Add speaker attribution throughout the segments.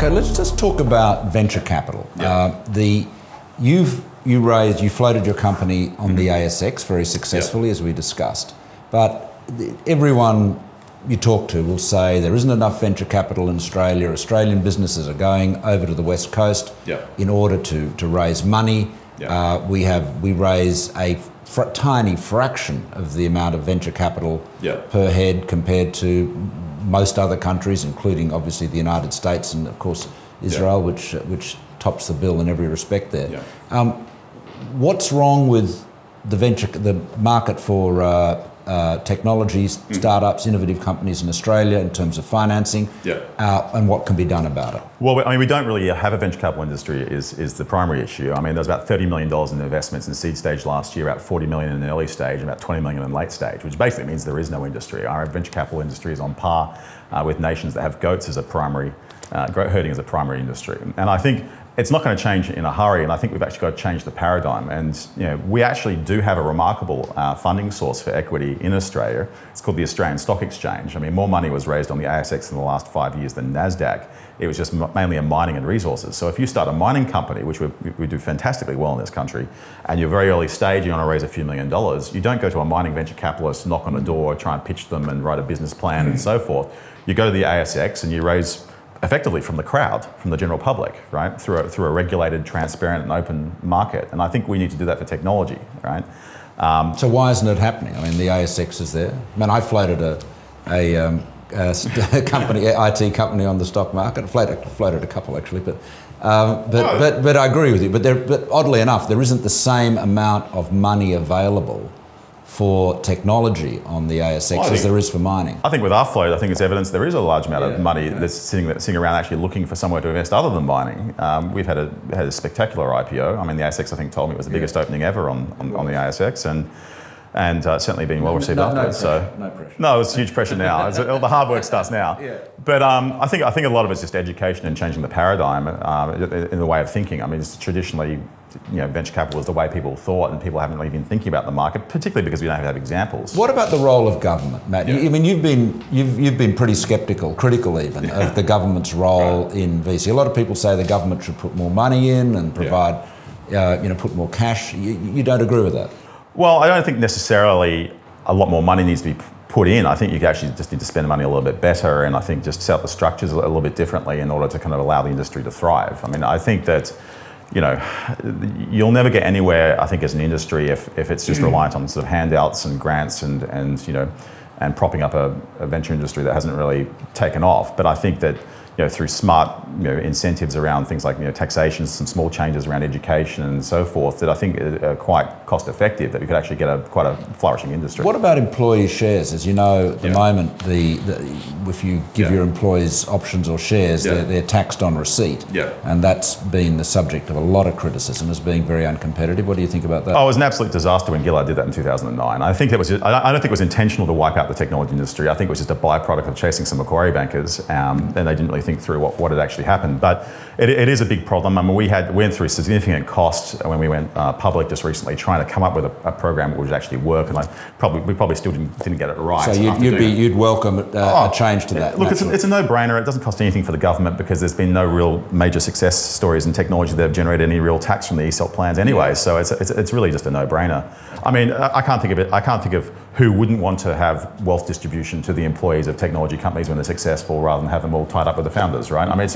Speaker 1: Okay, let's just talk about venture capital.
Speaker 2: Yeah.
Speaker 1: You floated your company on the ASX very successfully, as we discussed. But everyone you talk to will say there isn't enough venture capital in Australia. Australian businesses are going over to the West Coast in order to raise money. We raise a tiny fraction of the amount of venture capital per head compared to most other countries, including obviously the United States and of course Israel, which tops the bill in every respect there. What's wrong with the market for technologies, startups, innovative companies in Australia in terms of financing, and what can be done about it?
Speaker 2: Well, I mean, we don't really have a venture capital industry is the primary issue. I mean, there's about $30 million in investments in seed stage last year, about $40 million in early stage, and about $20 million in late stage, which basically means there is no industry. Our venture capital industry is on par with nations that have goats as a primary, goat herding as a primary industry. And I think it's not going to change in a hurry, and I think we've actually got to change the paradigm. And we actually do have a remarkable funding source for equity in Australia. It's called the Australian Stock Exchange. I mean, more money was raised on the ASX in the last 5 years than NASDAQ. It was just mainly in mining and resources. So if you start a mining company, which we do fantastically well in this country, and you're very early stage, you want to raise a few $1 million, you don't go to a mining venture capitalist, knock on the door, try and pitch them and write a business plan and so forth. You go to the ASX and you raise effectively from the crowd, from the general public, right? Through a regulated, transparent and open market. And I think we need to do that for technology, right?
Speaker 1: So why isn't it happening? I mean, the ASX is there. I mean, I floated a company, IT company on the stock market. I floated a couple actually, but I agree with you. But oddly enough, there isn't the same amount of money available for technology on the ASX as there is for mining.
Speaker 2: I think with our float, I think it's evidence there is a large amount of money that's sitting around actually looking for somewhere to invest other than mining. We've had a spectacular IPO. I mean, the ASX I think told me it was the biggest opening ever on the ASX, and certainly being well received afterwards.
Speaker 1: No pressure.
Speaker 2: No, it's huge pressure now. All the hard work starts now. But I think a lot of it's just education and changing the paradigm in the way of thinking. I mean, it's traditionally, venture capital is the way people thought, and people haven't really been thinking about the market, particularly because we don't have examples.
Speaker 1: What about the role of government, Matt? I mean, you've been pretty critical even of the government's role in VC. A lot of people say the government should put more money in and provide, put more cash. You don't agree with that?
Speaker 2: Well, I don't think necessarily a lot more money needs to be put in. I think you actually just need to spend money a little bit better, and I think just set up the structures a little bit differently in order to kind of allow the industry to thrive. I mean, I think that you'll never get anywhere, I think, as an industry if it's just reliant on sort of handouts and grants and propping up a venture industry that hasn't really taken off. But I think that through smart incentives around things like taxation, some small changes around education and so forth, that I think are quite cost effective, that we could actually get quite a flourishing industry.
Speaker 1: What about employee shares? As you know, at the moment, if you give your employees options or shares, they're taxed on receipt. And that's been the subject of a lot of criticism as being very uncompetitive. What do you think about that?
Speaker 2: Oh, it was an absolute disaster when Gillard did that in 2009. I think I don't think it was intentional to wipe out the technology industry. I think it was just a byproduct of chasing some Macquarie bankers, and they didn't really think through what had actually happened. But it is a big problem. I mean, we went through significant costs when we went public just recently, trying to come up with a program that would actually work, and we probably still didn't get it right.
Speaker 1: So you'd welcome a change to that?
Speaker 2: Look, it's a no-brainer. It doesn't cost anything for the government because there's been no real major success stories in technology that have generated any real tax from the ESOP plans anyway. So it's really just a no-brainer. I mean, I can't think of who wouldn't want to have wealth distribution to the employees of technology companies when they're successful, rather than have them all tied up with the founders, right? I mean, it's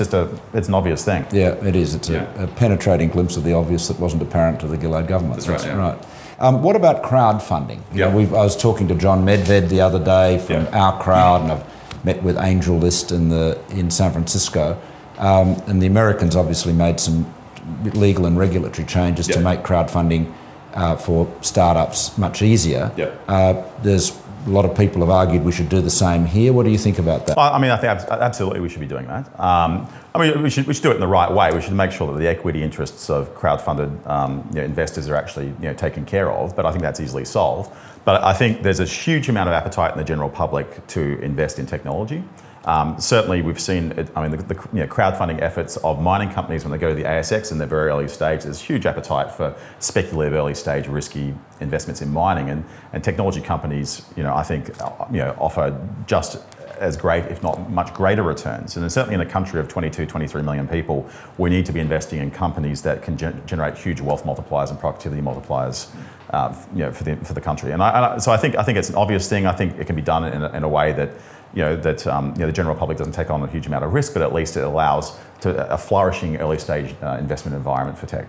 Speaker 2: an obvious thing.
Speaker 1: Yeah, it is. It's a penetrating glimpse of the obvious that wasn't apparent to the Gillard government.
Speaker 2: That's right.
Speaker 1: What about crowdfunding? I was talking to John Medved the other day from Our Crowd, and I've met with AngelList in San Francisco, and the Americans obviously made some legal and regulatory changes to make crowdfunding for startups much easier. There's a lot of people have argued we should do the same here. What do you think about that?
Speaker 2: Well, I mean, I think absolutely we should be doing that. I mean, we should do it in the right way. We should make sure that the equity interests of crowdfunded investors are actually taken care of. But I think that's easily solved. But I think there's a huge amount of appetite in the general public to invest in technology. Certainly, we've seen, the crowdfunding efforts of mining companies when they go to the ASX in their very early stage. There's huge appetite for speculative, early stage, risky investments in mining, and technology companies, I think, offer just as great, if not much greater returns. And certainly in a country of 22, 23 million people, we need to be investing in companies that can generate huge wealth multipliers and productivity multipliers, for the country. And so I think it's an obvious thing. I think it can be done in a way that the general public doesn't take on a huge amount of risk, but at least it allows a flourishing early stage investment environment for tech.